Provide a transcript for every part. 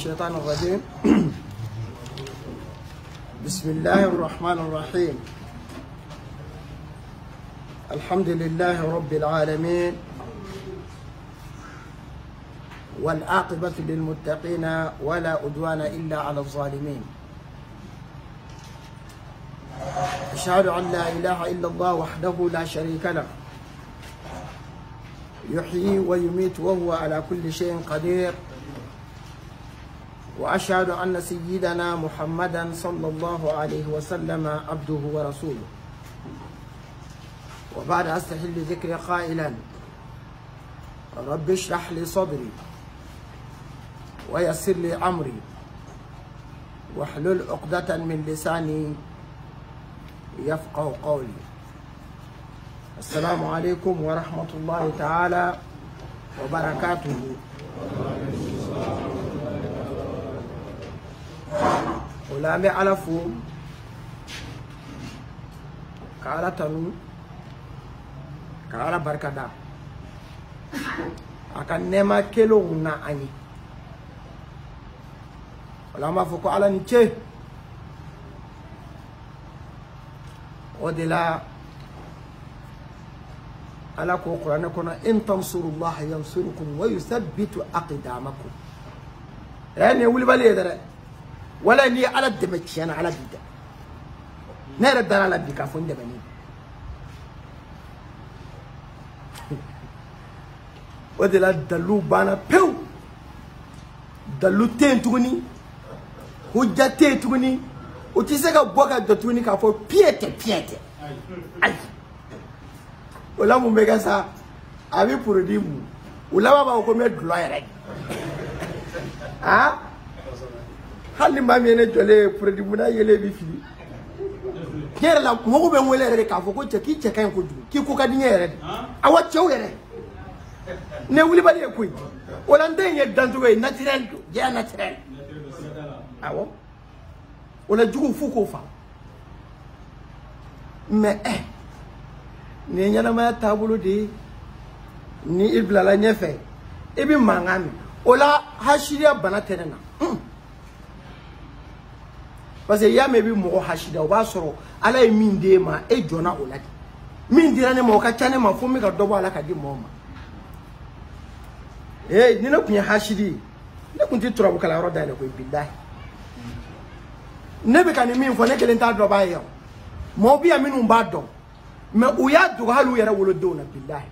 الشيطان الرجيم. بسم الله الرحمن الرحيم. الحمد لله رب العالمين، والعاقبة للمتقين ولا عدوان إلا على الظالمين. أشهد أن لا إله إلا الله وحده لا شريك له، يحيي ويميت وهو على كل شيء قدير. وأشهد أن سيدنا محمدا صلى الله عليه وسلم عبده ورسوله. وبعد أستحل ذكري قائلا: رب اشرح لي صدري ويسر لي أمري واحلل عقدة من لساني يفقه قولي. السلام عليكم ورحمة الله تعالى وبركاته. Olame alafu kala tanu kala barkada akan nema kelo na ani olama foko ala ni che odela ala ko qur'an ko na in tansurullah yansurukum wa yuthabbitu aqdamakum yani wuli bale dara ولا ني على الدمج أنا على بيدا نرد على بيكا فون دبني ودلا دلو بانا بيو دلو تين توني هجا تين توني وتيسكا بوكا دتوني كافو بيته أي ولا مبيكا سا أبي بروديمو ولا ما بقوم يدلويرك ها hali mami ene jole produit muna yele bi fili kera la mo be ngwele re ka fo ko ki kan ko ju ki ko ka di nyere awa chew yere ne wuli ba de ko wala ndenye dantu we naturel ya naturel awo wala jugu fu ko fa mais ne nyana ma tabulu di ni ibla la nyefe ebi mangami wala hashiria bana tenena parce que ya mebi mo hashida o ba soro ala e min de ma e jona oladi min dira ne mo ka chane ma fo mi ka dobo ala ka di mo ma ni na kunya hashidi ne kunti turabu kala ro dale ko billahi ne be kan min fo ne kelen ta do ba yo mo bi aminu ba do me o ya do halu yara wolo do na billahi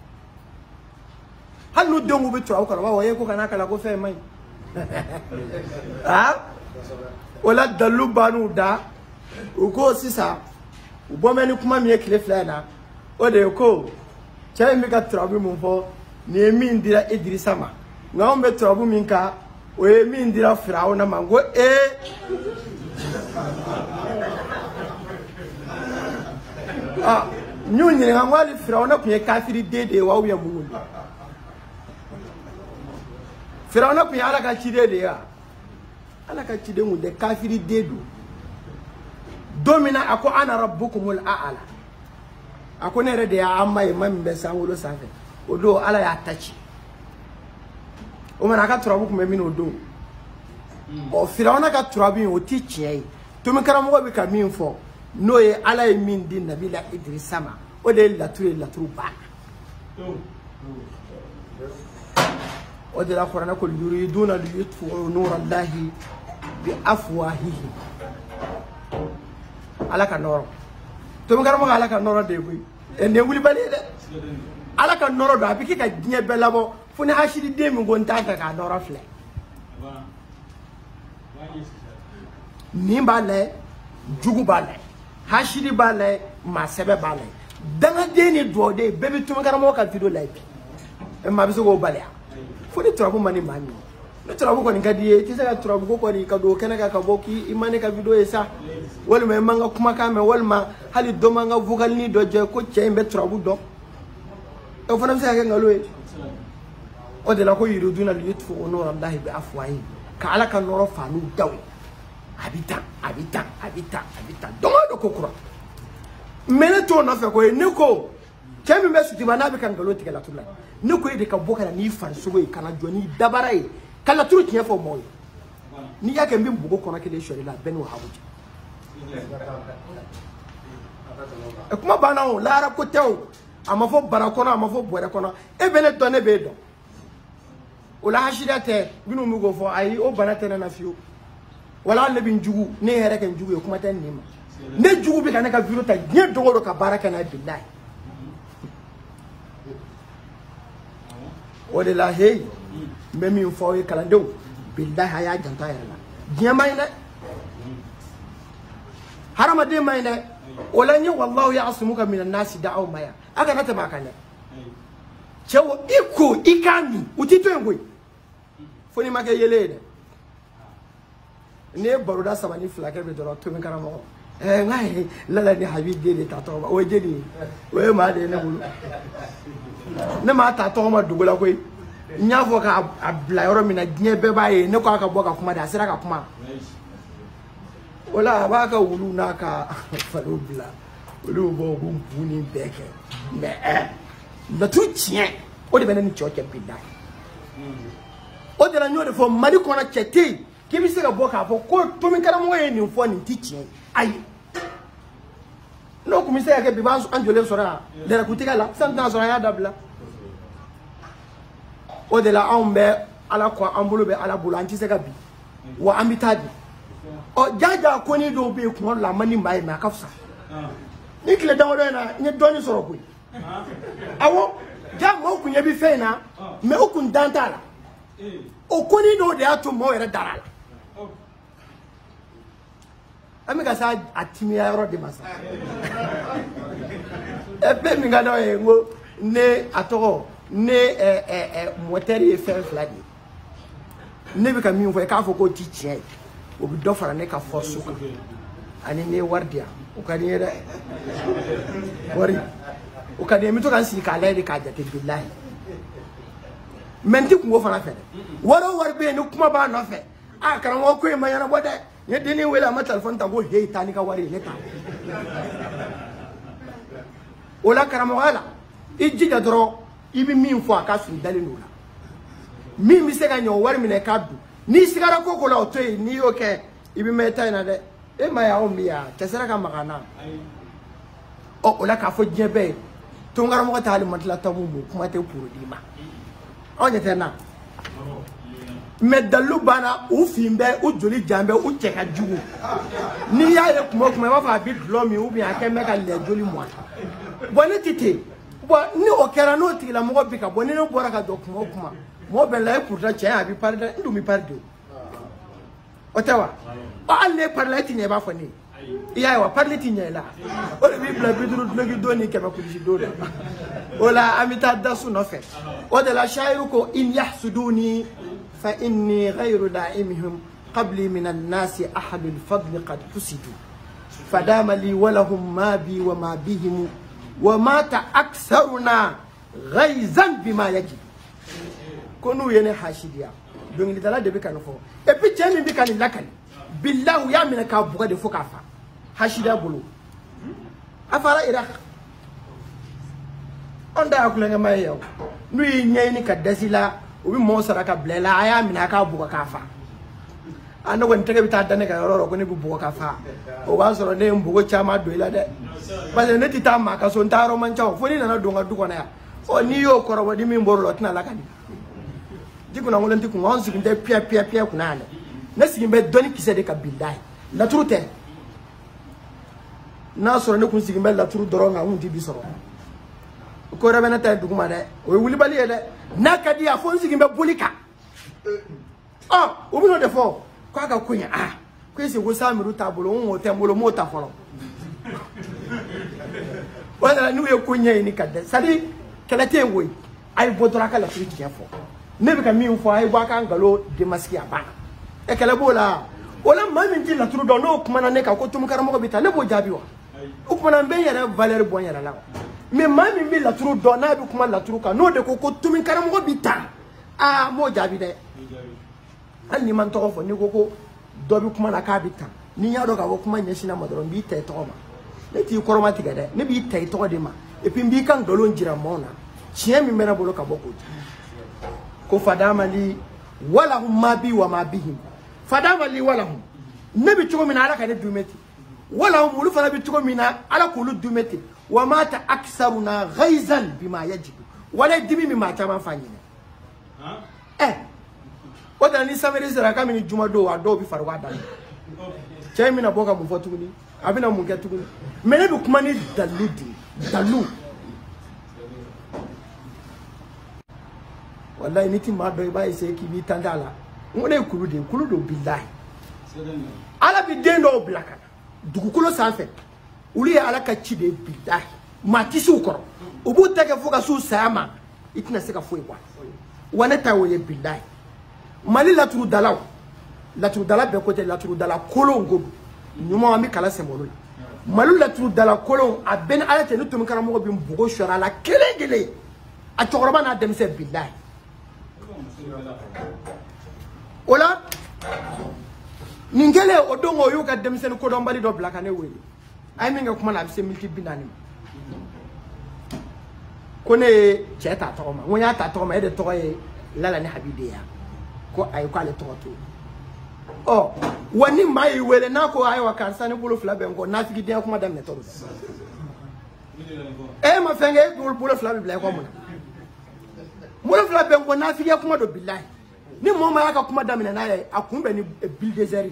halu do ngo be turabu kala wa ye ko kana kala ko fe mai ah wala dalu banu da uko sisa ubomeni kuma mi ekile flana o de ko chay mi ka trabu mu fo ni mi ndira Idrisa ma nga mbe trabu mi ka o e mi ndira Firauna mango nyunyi nga ngwali Firauna kunye kafiri dede wa uya mungu Firauna kunye ala ka chidede ya ala ka cide mu de kafiri dedu domina ako ana rabbukumul a'la ako ne rede ya amma imam be sanwulo safe odo ala ya tachi o mana ka turabu kuma min odo o Firauna ka turabu o ti chie to mi karamo bi ka min fo no ye ala e min din nabila Idrisa ma o de la turu ba o de la qur'ana ko yuriduna li yutfu nurallahi bi afwahihi ala ka noro to mi garamo ala ka noro de bu ne wuli bale de ala ka noro do abiki ka dinye belabo funi hashidi de mi gonta ka noro fle ni bale jugu bale hashidi bale ma sebe bale danga de ni do de bebi to mi garamo ka video live e ma biso go bale funi turabu mani mani ne turabu ko ni kadiye ti saka turabu ko ni kado kana ka boki imane ka video esa wal me manga kuma ka me wal ma hali do manga vocal ni do je ko chembe turabu do e fona saka ngalo e o de la ko yiruduna li yutfu nur allah bi afwahi ka ala kan noro fanu daw habita do ko kura mene to na fe ko ne ko chembe be suti bana be kan ngalo tikala tullah ne ko de ka boka ni fan sugo kana joni dabara kala turu tiɲɛ fɔ mɔgɔ ye ni ya ke mbi bugo kono ke de shori la ben wa habuja e kuma bana o lara ko tew amafo barakono amafo bore kono e bele to ne be do o la hashida te binu mu go fo ayi o bana te na fiu wala le bin jugu ne here kan jugu e kuma tan ni ma ne jugu bi kan ka viro ta nye dogo ka baraka na billahi o de la hey memi fo e kala ndew billahi aya janta yalla diya may ne harama de may ne wala ni wallahu ya'simuka minan nasi da'aw maya aga nata makane chewo iko ikani utito ngoi foni make yele de ne baruda sabani flake be doro to min karamo ngai lala ni habib de ta to o jeni o ma de ne bulu ne ma ta to ma dugula koi nyafo ka abla yoro mina gnye be baye ne ko aka boka kuma da sira ka kuma wala ba ka wulu na ka falo bla wulu bo bumpuni beke me la tout tien o de benani choke bidda o de la nyode fo mali ko na chete ki bi sira boka fo ko to min kala mo ni fo ni titien ayi no ko mi se ke bi ban anjole sora de la kutika la santa sora ya dabla o de la ambe ala ko ambulo be ala bulu anti se ka bi wa ambitadi o jaja ko ni do be ko la mani mai ma kafsa ni kile dawo na ni doni soro ko awo ja mo ku nye bi fe na me o kun dantala o ko ni do de ato mo ere darala ami ka sa atimi ya ro de masa e be mi ga do e ngo ne atoro ne moteri e fe fladi ne bi ka mi fo e ka fo ko ti tie o bi do fara ne ka force ko ani ne wardia o ka ni re wari o ka de mi to kan si ka le ka jate billahi menti ko fara fe waro war be ni kuma ba no fe a kan wo ko e mayana bode ne de ni wela ma telephone ta go he ta ni ka wari ne ta o la karamo wala ijija dro ibi min fo aka sun dalino la min mi se ga nyo wari mi ne ka du ni sigara koko la otoy ni oke ibi meta na de e ma ya ombiya tesera ka magana o la ka fo jebe to ngara mo ta ali matla tamu mo kuma te puro di ma onye tena medalu bana u fimbe u joli jambe u cheka jugu ni ya ye kuma kuma ba fa bi lomi u bi akeme ka le joli mo boni tite bo ni o kera no ti la mo bi ka boni no bora ka do kuma mo be la kurta che abi parda ndu mi pardo otawa o alle parla ti ne ba fo ni iya wa parla ti ne la o le bi bla bi duru do ni ke ba kulisi do la ola amita dasu no fe o de la shairu ko in yahsuduni fa inni ghayru da'imihim qabli min an-nas ahad al-fadl qad fusidu fadama li wa lahum ma bi wa ma bihim wa mata aktharuna ghaizan bima yajib konu yene hashidia dongi dala de be kan fo e puis tiens bi kan lakali billahi ya mina ka buga de fo ka fa hashida bulu afara iraq onda akula nga may yow nuy ñey ni ka dasila ubi mo saraka blela aya mina ka buga ka fa ando won tege bi ta dane ka yororo ko ne bu buga ka fa o ba soro ne mbugo chama do ila de ba ne tita ma ka so ntaro man chaw fo ni na do nga du ko na ya o ni yo koro wadi mi mboro lot na lakani dikuna ngolo ndiku ngonzi kunde pia kunane na sigimbe doni kisede ka billahi la turute na soro ne kun sigimbe la turu doronga undi bi soro ko rabena ta duguma de o wuli bali de na kadi a fon sigimbe bulika o bino de fo ko aka kunya ko ese go samiru tabulo on o tembolo mota folo wala nu ye kunya ni kadde sadi kala te woy ay bodora kala turu ti fo ne be ka mi fo ay bwa kan galo de maski abana e kala bola wala mami ti la turu do no kuma na ne ka ko tum karamo ko bita ne bo jabi wa o kuma na be yara valeur bon yara la mais mami mi la turu do na bi kuma la turu ka no de ko tum karamo ko bita mo jabi de an ni man to fo ni ko do bi kuma na ka bita ni ya do ka ko kuma nyeshi na modoro bi te to ma ne ti koroma ti gade ne bi te to de ma e pi bi kan galo njira mona chie mi mena bolo ka boko ko fadama li wala hum ma bi wa ma bihim fadama li walahum nabi cogo mina ala ka ne dumeti walahum ulu fana bi cogo mina ala kulu dumeti wa mata aksaruna ghaizan bima yajibu wala dimi mi mata man fanyina o da ni samere sera ka mi juma do wa do bi faru wa dan cey mina boka mu fotuguni abina mu ketuguni mene bi kuma ni daludi dalu wallahi niti ma do ba ise ki bi tandala ngone kulu do billahi ala bi dendo blaka dugukulo sanfɛ ulu ye ala ka ci de billahi ma tisiw kɔrɔ u b'u tɛgɛ fo ka s'u saya ma i tɛna se ka foyi bɔ wa ne ta o ye billahi mali laturu dala bɛɛ côté laturu dala kolon ko ɲuman an bɛ kala sɛmolo la mali laturu dala kolon a bɛɛ ni ala tɛ ne tun karamɔgɔ bɛ npogo sɔrɔ a la kelen kelen a cɛkɔrɔba n'a denmisɛn billahi o la nin kɛlen o don o y'u ka denmisɛnnin kodɔnbali dɔ bila ka ne wele a ye min kɛ kuma na a bɛ se miniti 40 ma ko ne ye cɛ ta tɔgɔ ma n ko n y'a ta tɔgɔ ma e de tɔgɔ ye Lala ni Habibu ya ko ayi ko ale tɔgɔ to ɔ wa ni maa y'i wele n'a ko ayiwa karisa ni bolo fila bɛ n kɔ nafigi den kuma daminɛ tɔ don e ma fɛn kɛ e bolo fila bɛ bila i kɔ mun na bolo fila bɛ n kɔ nafigi kuma don bilahi ni mɔgɔ ma y'a ka kuma daminɛ n'a ye a kun bɛ ni bulldozer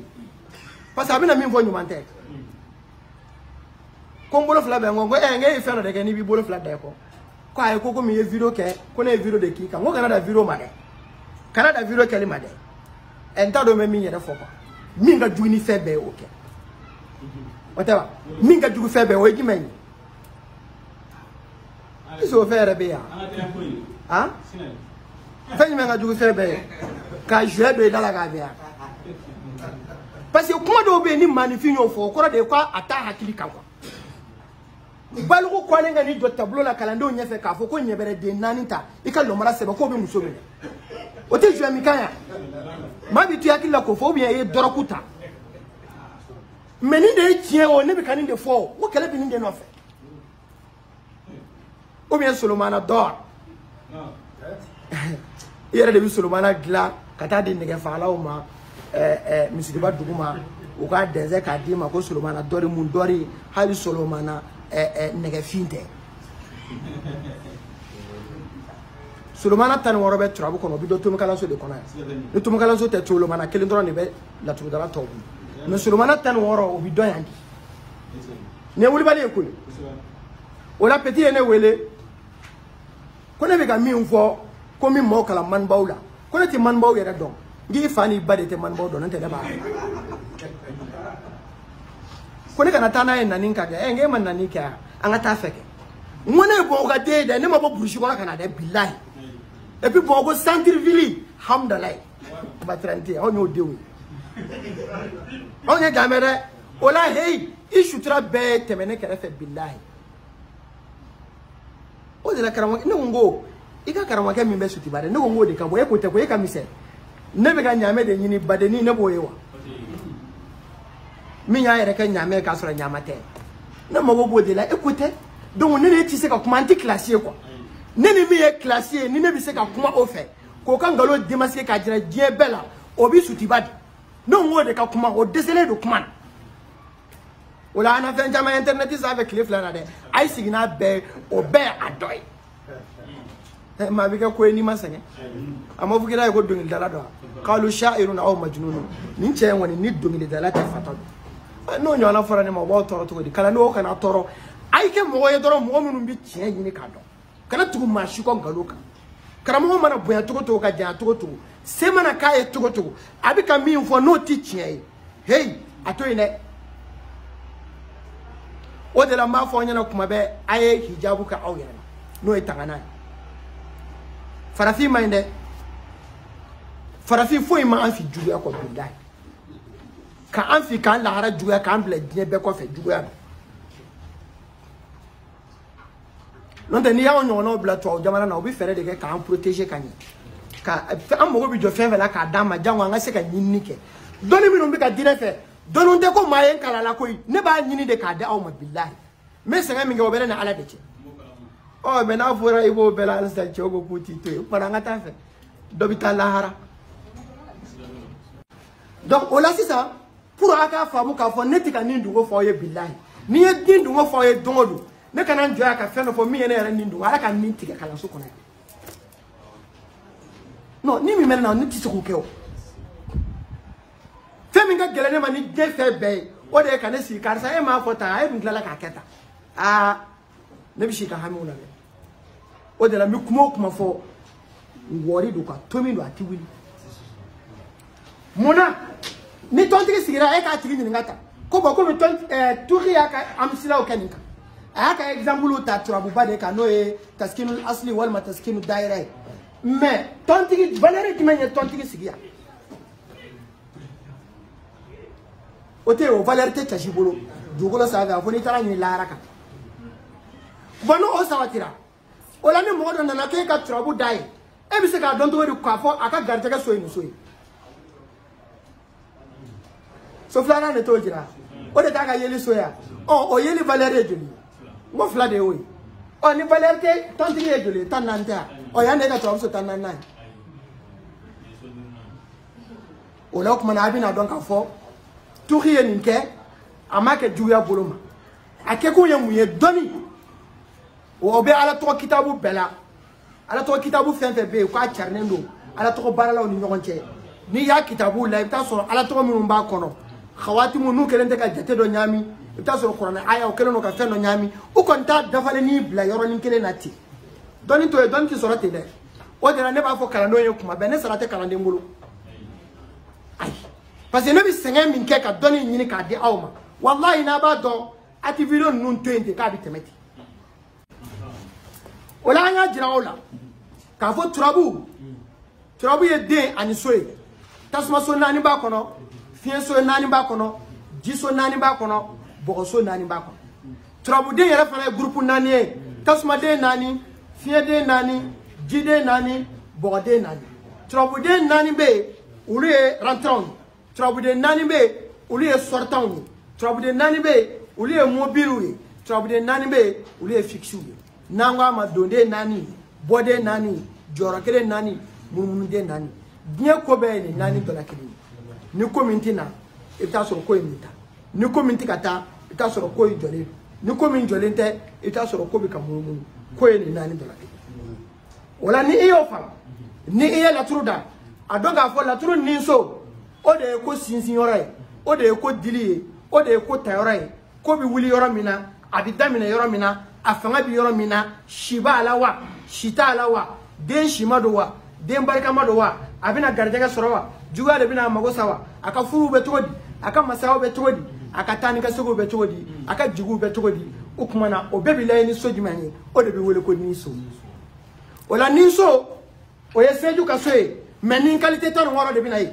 parce que a bɛna min fɔ ɲuman tɛ ko n bolo fila bɛ n kɔ ko n ye fɛn dɔ de kɛ n'i b'i bolo fila da i kɔ ko ayi ko komi i ye video kɛ ko ne ye video de k'i kan n ko kana da video ma dɛ kana da video kɛli ma dɛ n t'a dɔn n bɛ min yɛrɛ fɔ quoi min ka jugu ni fɛn bɛɛ ye o kɛ o tɛ wa min ka jugu fɛn bɛɛ o ye jumɛn ye est ce que o fɛn yɛrɛ bɛ yan han fɛn jumɛn ka jugu fɛn bɛɛ ye ka jouer don i da la k'a bɛ yan parce que kuma dɔw bɛ yen ni maanifin y'o fɔ o kɔrɔ de ye ko a t'a hakili kan quoi baliku kɔlen ka ni jɔ tableau la kalandenw ɲɛfɛ k'a fɔ ko ɲɛbɛrɛ den 4 ta i ka lɔmara sɛbɛn k'o bɛ muso minɛ o tɛ jouer min kan yan maa bi to i hakili la k'o fɔ ou bien i ye dɔrɔku ta mais nin de ye tiɲɛ o ne bɛ ka nin de fɔ o kɛlɛ bɛ nin de nɔfɛ ou bien Solomana dɔr i yɛrɛ de bɛ Solomana dilan ka taa di nɛgɛfagalaw ma misiriba dugu ma u ka dɛsɛ k'a d'i ma ko Solomana dɔri mun dɔri hali Solomana nɛgɛfin tɛ Solomana 16 bɛ turabu kɔnɔ o bɛ dɔ tomikalanso de kɔnɔ yan ni tomikalanso tɛ Solomana kelen dɔrɔn de bɛ laturudala tɔw bolo mais Solomana 16 o bɛ dɔn yan de nin ye wulibali ye koyi o la petit ye ne wele ko ne bɛ ka min fɔ ko min maaw kalan manibaw la ko ne tɛ manibaw yɛrɛ dɔn n k'i fa n'i ba de tɛ manibaw dɔn ne tɛ ne b'a ko ne kana taa n'a ye nani ka kɛ n k'e ma nani kɛ an ka taa fɛ kɛ n ko ne ye Bamakɔ ka den ye dɛ ne ma bɔ burusi kɔnɔ ka na dɛ bilahi et puis Bamakɔ centre ville hamdalayi Batrante anw y'o denw ye anw ye jamɛ dɛ o la heyi i sutura bɛɛ ye tɛmɛ ne kɛrɛfɛ bilahi o de la karamɔgɔ ne ko n ko i ka karamɔgɔkɛ min bɛ Sutiba dɛ ne ko n k'o de ka bɔ e ko tɛ ko e ka misɛn ne bɛ ka ɲaamɛ de ɲini badenni ne b'o ye wa min y'a yɛrɛ kɛ ɲaamɛ k'a sɔrɔ ɲaama tɛ ne mago b'o de la e ko tɛ donc ne ne tɛ se ka kuma an tɛ kilasi ye quoi ne ni min ye kilasi ye ni ne bɛ se ka kuma o fɛ k'o ka nkalon démasquer k'a jira diɲɛ bɛɛ la o bɛ Sutiba de ne ko n k'o de ka kuma o dɛsɛlen don kuma na o la an na fɛn caman internet sanfɛ tile 2 na dɛ a ye sigi n'a bɛɛ ye o bɛɛ ye a dɔ ye maa bɛ kɛ ko ye n'i ma sɛgɛn a ma fɔ k'i la ye ko dɔnkilidala dɔ k'alu sha'irun aw majnun nin cɛ in kɔni ni dɔnkilidala tɛ fata don n'o ɲɔgɔnna fɔra ne ma o b'aw tɔɔrɔ cogo di kalandenw kana tɔɔrɔ a ye kɛ mɔgɔ ye dɔrɔn mɔgɔ minnu bɛ tiɲɛ ɲini k'a dɔn kana tugu maa si kɔ nkalon kan karamɔgɔ mana bonya cogo cogo ka janya cogo cogo se mana k'a ye cogo cogo a bɛ ka min fɔ n'o tɛ tiɲɛ ye heyi a to yen dɛ o de la n b'a fɔ aw ɲɛna kuma bɛɛ a ye hijabu kɛ aw yɛrɛ la n'o ye tangana ye farafin ma ɲi dɛ farafin foyi ma an fi juguya kɔ bilahi ka an fi k'an lahara juguya k'an bila diɲɛ bɛɛ kɔfɛ juguya don n'o tɛ n'i y'anw ɲɔgɔnnaw bila tubabu jamana na u bɛ fɛɛrɛ de kɛ k'an protéger ka ɲɛ ka an mago bɛ jɔ fɛn fɛn la k'a d'an ma jango an ka se ka ɲinini kɛ dɔnni minnu bɛ ka di ne fɛ dɔnni tɛ ko maa ye n kalan la koyi ne b'a ɲini de k'a di aw ma bilahi n bɛ sɛgɛn min kɛ o bɛ ne ni ala de cɛ ɔ mɛ n'a fɔra i b'o bɛɛ la halisa cɛw ko k'u t'i to yen o kumana an ka taa fɛ dɔ bɛ taa lahara Donc, au là, c'est ça. Pour aka famu ka fo neti ka nindu fo ye billahi. Ni ye dindu fo ye dongodu. Ne kana njoya ka feno fo mi ye ne nindu ala ka ninti ka kala so kona. Non, ni mi mena na nti so ko ke o. Femi nga gelene ma ni de fe be. O de ka ne si karsa e ma fota e ngala ka keta. Ah, ne bi shi ka hamu na be. O de la mi kuma fo wori do ka tomi do ati wili. Mona ni tontigi sigira e ka tigi ni ngata ko boko mi turi ya ka amsila o kaninka aka example ta turabu bade ka no e taskinul asli wal mataskinu daira mais tontigi valeur ki menye tontigi sigira ote o valeur te tashibolo dugolo saga fo ni tara ni laraka bono o sawatira o la ni mo do na ke ka turabu dai e bi se ka don to ri kwa fo aka garjaga soyi soyi so flana ne to jira o de ta ka yeli soya o yeli valeur e joli mo fla de oyi o ni valeur te tonti e joli tan nanta o ya ne ka to so tan nan o la kuma na abina don ka fo to riye ni ke amake juya boloma ake ko ye muye doni o be ala to kitabu bela ala to kitabu fenfe be ko a charne ndo ala to barala ni nyogonche ni ya kitabu la ta so ala to mun ba kono khawatimu nu kelente ka jate do nyami ta so qur'an aya o keleno ka fenno nyami o konta dafale ni bla yoro ni kele nati doni to e don ki sorate de o de na ne ba fo kala no ye kuma be ne sarate kala de ngulu ay parce que ne bi senga min ke ka doni nyini ka di awma wallahi na ba do ati video nun 20 ka bi temeti wala anya jira ola ka fo turabu ye de ani soye tasma so nani ba kono fien so nani ba kono jiso nani ba kono bogoso nani ba kono turabu de yere fana groupe nani e tasma de nani fien de nani jide nani bogode nani turabu de nani be uli rentrant turabu de nani be uli sortant turabu de nani be uli mobile turabu de nani be uli fixe nangwa ma donde nani bode nani jorokere nani mumunude nani bien ko be ni nani to la kidi ni community na eta so ko imita ni community kata eta so ko jole ni community jole nte eta so ko bi ka mumu ko ni nani to la kidi wala ni iyo fa ni iya la truda adonga fo la tru ni so o de ko sinsin yoro o de ko dili o de ko tayoro ko bi wuli yoro mina abi damina yoro mina afanga bi yoro mina shiba alawa shita alawa den shimado wa den barka mado wa abina garjaga sorowa juga de bina mago sawa aka furu be todi aka masawo be todi aka tani ka sogo be todi aka jigu be todi ukumana o bebi lay ni sojimani o de bi wole ko ni so wala ni so o ye seju ka soe menin qualité ton woro de bina yi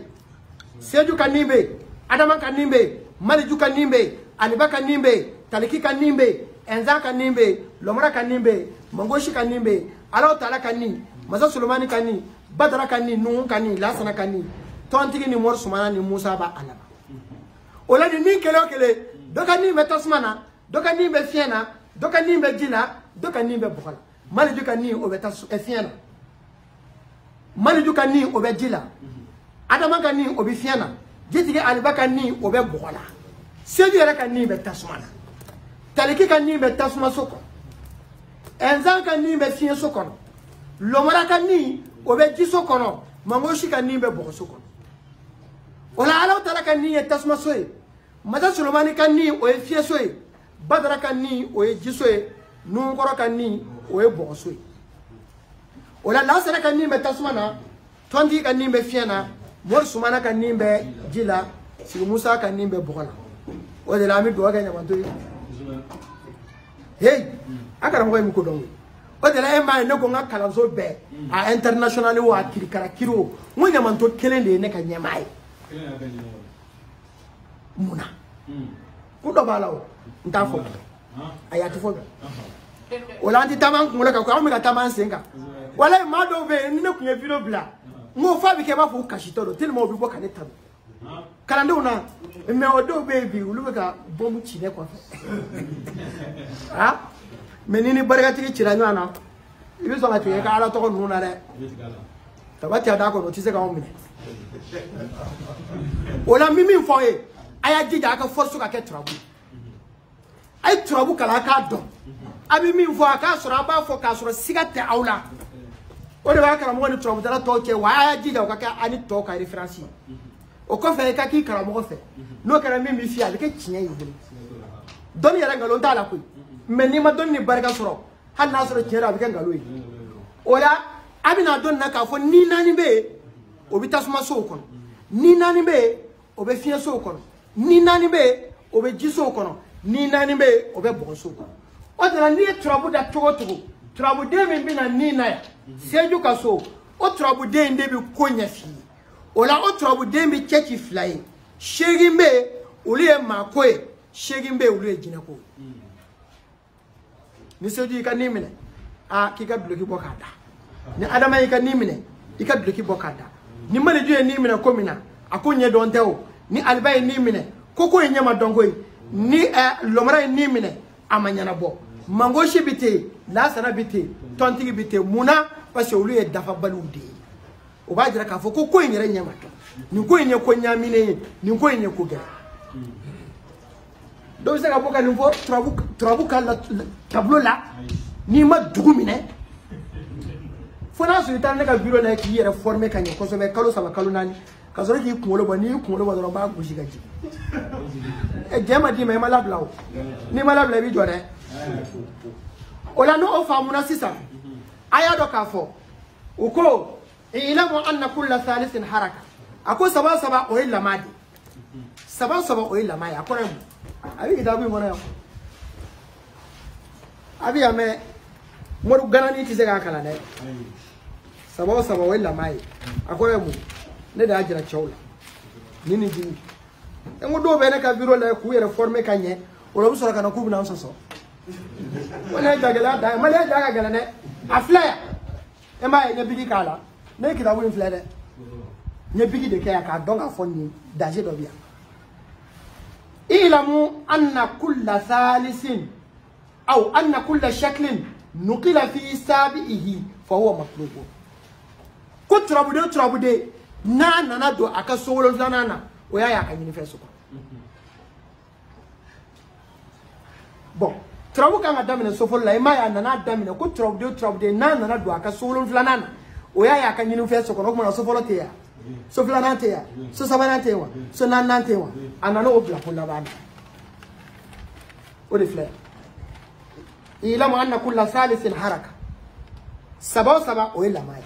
seju ka nimbe adama ka nimbe maliju ka nimbe aliba ka nimbe taliki ka nimbe enza ka nimbe lomara ka nimbe mangoshi ka nimbe Allah taala ka ni masa sulmani ka ni badara ka ni nuhu ka ni lasana ka ni tontigi ni mor sumana ni musa ba alaba ola ni kele kele doka ni metasmana doka ni be fiena doka ni be jila doka ni be bukala mali doka ni o be tas fiena mali doka ni o be jila adama ka ni o be fiena jitige alibaka ni o be bukala sebi era ka ni be tasmana taliki ka ni be tasma soko enzan ka ni be fien soko lomara ka ni o be jiso kono mangoshi ka ni be bokoso kono wala ala tala ka ni tasma soye mata sulmani ka ni o e fie soye badara ka ni o e jiso e nungoro ka ni o e bokoso wala la sara ka ni be tasma na tondi ka ni be fiena mor sumana ka ni be jila si musa ka ni be bokola o de la mi do ga nyamanto hey akara mo mi ko don o de la e ma ne ko ngakala so be a international wa kirikara kiro mo nyamanto kelen de ne ka nyamai muna ko do balaw nta fo ayati fo wala anti taman ko la ka ko mi ka taman senga wala ma do be ni ne ku video bla mo fa bi ke ba fo kashito do tel mo bi bo kaneta kala ndo na me o do baby ulu ka bomu chine ko ha menini baragati chira nyana ibi so ngati ka ala to ko nuna re tabati ada ko no tise ka o mine Ola mimi foye aya jija aka force ka ke trabu ay trabu kala ka do abi min fo aka sura ba fo ka sura sigate awla o de ba kala mo ni trabu dara to ke wa aya jija ka ka ani to ka reference o ko fe ka ki kala mo fe no kala mimi fi ale ke tinya yi don yara ngalo ndala ko men ni ma don ni barka suro han na suro kera bi kan ngalo yi ola abina don na ka fo ni nani be obi tasuma so kono ni nani be obe fie so kono ni nani be obe jiso kono ni nani be obe bo so kono o dara ni trouble da togo trouble de me bi na ni na ya seju ka so o trouble de nde bi konya fi ola o trouble de mi chechi fly shegimbe uliye makoe shegimbe uliye jinako ni seju ka ni mine a kika bloki bokada ni adama yika ni mine ika bloki bokada ni mane juye ni mine komina akonye donteo ni albay ni mine koko nyama dongoy ni lomra ni mine amanyana bo mango shibite la sana bite tontigi bite muna parce que olu e dafa balude o ba jira ka fo koko nyere nyama to ni ko nye ko nyamine ni ko nye ko gere do se ka boka ni fo trabu kala tableau la ni ma dugu mine fona so itane ka bureau na ki yere former kanye ko so be kalo saba kalo nani ka so ki kuolo bo ni kuolo bo do ba gushi gaji e jema di me mala blawo ni mala bla bi jore ola no ofa muna sisa aya do ka fo uko ilamu anna kull thalithin haraka ako saba o illa madi saba o illa mai akore mu abi kitabu mo na abi ame moru ganani ti se ga kala ne saba o illa mai akore mu ne da ajira chawla nini jini engo do be ne ka biro la ku yere former kanye o lo so kana ku bina so wala jagala da male jaga gala ne aflaya e ma ne bigi kala ne kita wu inflade ne bigi de kaya ka donga fonni daje do bia ilamu anna kull thalisin aw anna kull shaklin nuqila fi sabihi fa huwa matlub ko trabude na nana do aka sowolo nana o ya ka nyini feso ko bon trabu kan adamine sofol la ma ya nana adamine ko trabude na nana do aka sowolo nana o ya ka nyini feso ko ko na sofolo te ya so flana te ya so sabana te wa so nana te wa anana o bla pola bana o de fle ila ma anna kullu salisin haraka saba o ila mai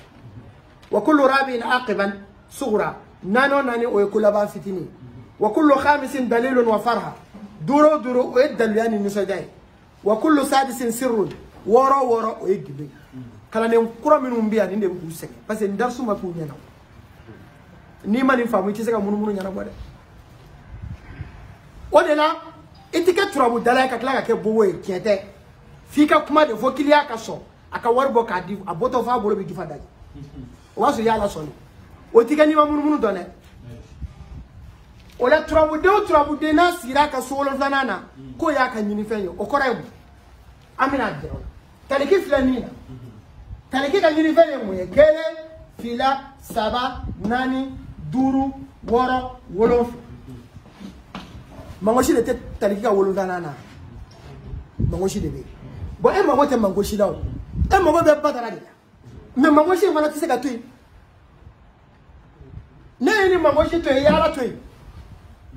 wa kullu rabi'in aqiban صغرى نانو ناني او كلابا فتيني وكل خامس دليل وفرها درو ويدل يعني نسجاي وكل سادس سر ورا ويجبي kala ne kura minnu biya ni ne bu seke parce que ndarsu ma ku nyana ni mani famu ci seka munu nyana bode o de la etiquette trabu dala ka kala ka ke bowe kiete fika kuma de vokilia ka so aka warbo ka di aboto fa bolo bi difa daji o waso yala solo o tika ni ma munu done o la trabu de na sira ka solo fanana ko ya ka nyini fenyo o kora mu amina de taliki flanina taliki ka nyini fenyo mu kele fila saba nani duru woro wolof mangoshi de taliki ka wolo fanana mangoshi de be bo e mango te mangoshi dawo e mango be batara de mais mangoshi mana tise ka tuyi ne ni mangoshi to yala to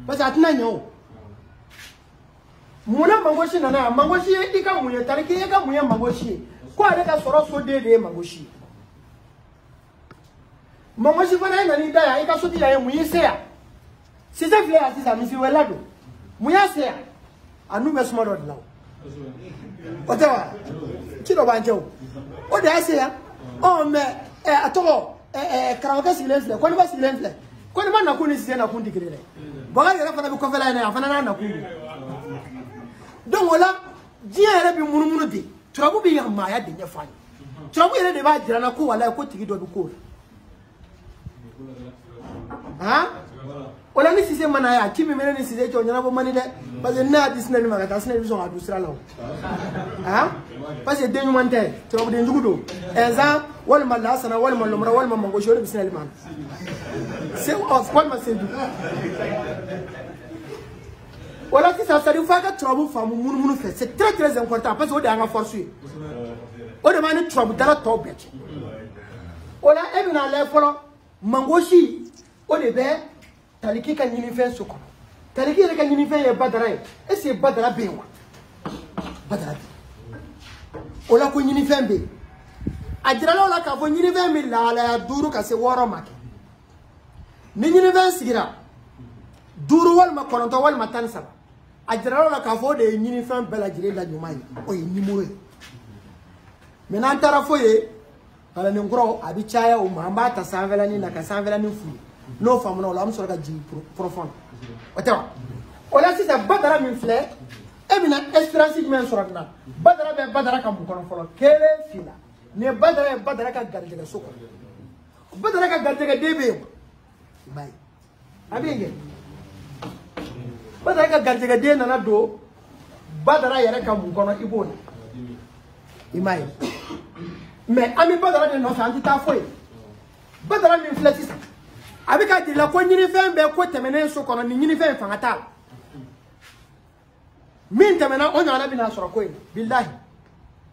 parce que atina nyo muna mangoshi nana mangoshi ika munye tariki ika munye mangoshi ko ale ka soro so de mangoshi fana na ni daya ika so ti ya munye se ya si se fle asisa mi si welado munye se ya anu me small road lawo otawa kilo banjo o de ase ya o me atoro karaoke silence ko ni ba silence ko ni ba na ko ni silence na ko ndigire baga yara fana bi ko fela na fana na ko donc wala diere bi munumunu de trabu bi ma ya de nyefani trabu yere de ba jira na ko wala ko tigi do bi ko ha wala ni sise mana ya kimi mene ni sise to nyana bo mani de parce que na disna ni magata sina bi so adu sira lawo ha parce que denyu mante trabu de njugudo enza wal malasa na wal malumra wal mango shori bisna liman C'est quoi ma c'est du. Voilà si ça dit faut que trouble femme munu fait. C'est très important parce que on est en force. On demande trouble dans la top. Voilà et bien là pour mangoshi on est bien taliki kan yini fait soko. Taliki kan yini fait e badara. Et c'est badara bewa. Badara. Ola ko yini fait be. Ajirala ola ka fo yini fait mi la duru ka se woro make. Ni yini fait sigira. Duru wal ma kononto wal ma tan saba. Ajirala ola ka fo de yini fait bela jire la nyumai. O yi nimoro. Maintenant tara foye ala ni ngro abi chaya o mamba ta sanvela ni na ka sanvela ni fu. No fam no la am so ka ji profond. Otewa. Ola si sa badara min fle e bina espérance men so rakna. Badara be badara kam ko non folo kele fila. Ne badara ka garde ga soko. Badara ka garde ga debe. Bay. Abi nge. Badara ka garde ga de na do badara yere kam ko no iboni. Imai. Mais ami badara de no fanti ta foi. Badara min fle si sa. Abi ka dila ko nyini fe be ko temene so kono ni nyini fe fangata min temena o nyana bina soro ko billahi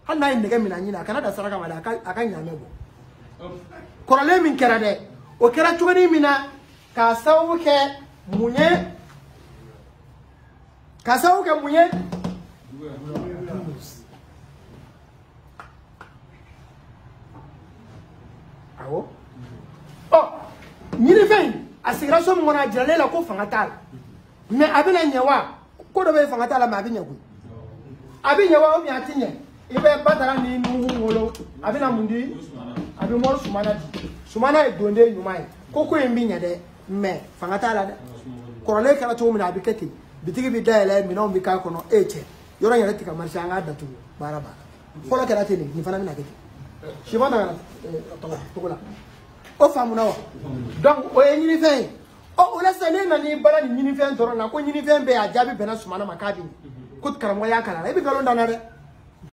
hanna inde ga mina nyina kana da saraka mala aka nyame bo korole min kera de o kera tugani mina ka sawuke munye awo oh nyini fen asigration mo na jale la ko fangatal mais abina nyewa ko do be fangatal ma abinya ku abinya wa o mi atinye ibe badara ni nu wolo abina mundi abi mo sumana e donde nyumai ko embinya de mais fangatal da korole kala to mi na abikete bitigi bi dayele mi no mi ka kono eche yoro nyare tika marsha nga datu baraba folo kala tele ni fana mi na kete shibana to la o famuna wa donc o nyini fe o la sane na ni bala ni nyini fe ndoro na ko nyini fe be ajabi bena sumana makabi ko karamo ya kala e bi galonda na re